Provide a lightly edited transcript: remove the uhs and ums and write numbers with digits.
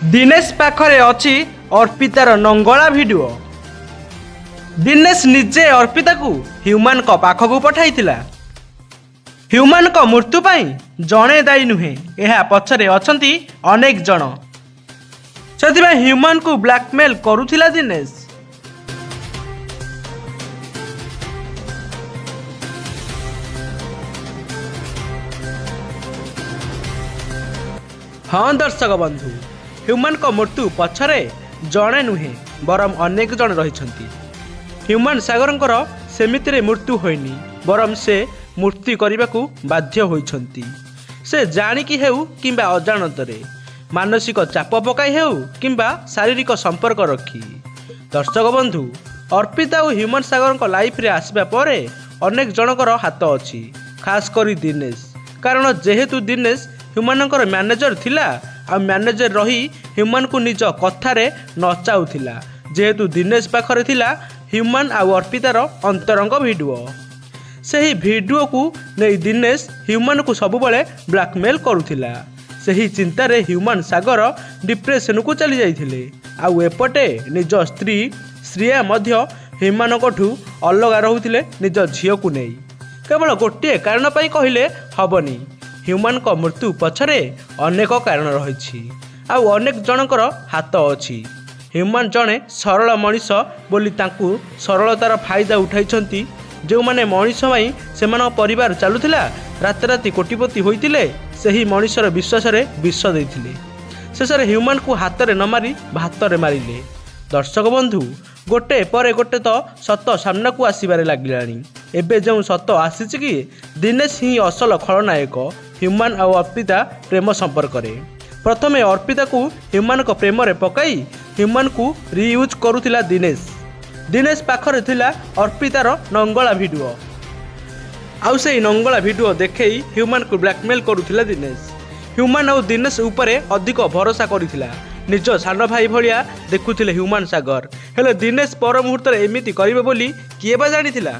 दिनेश पाखरे अछि अर्पितार नंगला भिडियो। दिनेश निजे अर्पिता को ह्यूमन को पाखकू पठाइथिला। ह्यूमन को मृत्यु पाई जणे दायी नुहे, यह पछरे अछंती अनेक जण। सेथिबा ह्यूमन को ब्लैकमेल करुथिला दिनेश। हाँ दर्शक बंधु, ह्यूमन को मृत्यु पछरे जणे नुहे बरम अनेक जण रहिछंती। ह्यूमन सागरंकर सेमितिरे मृत्यु होइनी, बरम से मृत्यु करने बाध्य होइछंती। से जानिकी हेउ किंबा अजाणतरे, मानसिक चाप पकाई हेउ किंबा शारीरिक संपर्क रखी। दर्शक बंधु, अर्पिता और ह्यूमन सागरंक लाइफ रे आसबा परे अनेक जनकर हाथ अछि, खास करी दिनेश। कारण जेहेतु दिनेश ह्यूमानकर मैनेजर थिला आ मैनेजर रही ह्यूमन को निज कथारे नचाउथिला। जेहेतु दिनेश पाखरे थिला ह्यूमन आ अर्पितार अंतरंग भिडियो, सही भिडियो को नहीं दिनेश ह्यूमन को सबुबले ब्लैकमेल करुथिला। सही चिंतारे ह्यूमन सागर डिप्रेशन को चली जाइथिले। आउ एपटे निज स्त्री श्रिया मध्य ह्यूमन ठू अलग रहुथिले निज झील को नहीं। केवल गोटे कारण पाई कहिले हबनी, ह्यूमन को मृत्यु पछरे अनेक कारण रही आउ अनेक जनकर हाथ अछि। ह्यूमन जड़े सरल मनीष बोली तांकू सरलतार फायदा उठाई। जो माने मनीष भाई से परिवार चलुला रात राति कोटिपति होइतिले, सही मनीषर विश्वास रे विष देइथिले। शेष ह्यूमन को हाथ रे न मारी भातरे मारिले। दर्शक बंधु, गोटे पर गोटे तो सत सामना को आसबारे लगिलानी। एबे जो सत आसीछि कि दिनेश ही असल खलनायक ह्यूमन और अर्पिता प्रेम संपर्क रे। प्रथमे अर्पिता को ह्यूमन को प्रेम रे पकाई ह्यूमन को रियूज करुथिला दिनेश। दिनेश पाखरे थिला अर्पितार नंगला भिडियो, आउ से नंगला भिडियो देखई ह्यूमन को ब्लैकमेल करुथिला दिनेश। ह्यूमन और दिनेश उपरे अधिक भरोसा करिथिला, निज सान भाई भलिया देखुथिले ह्यूमन सागर। हेले दिनेश पर मुहूर्त एमिति करिवे बोली किए बा जानिथिला।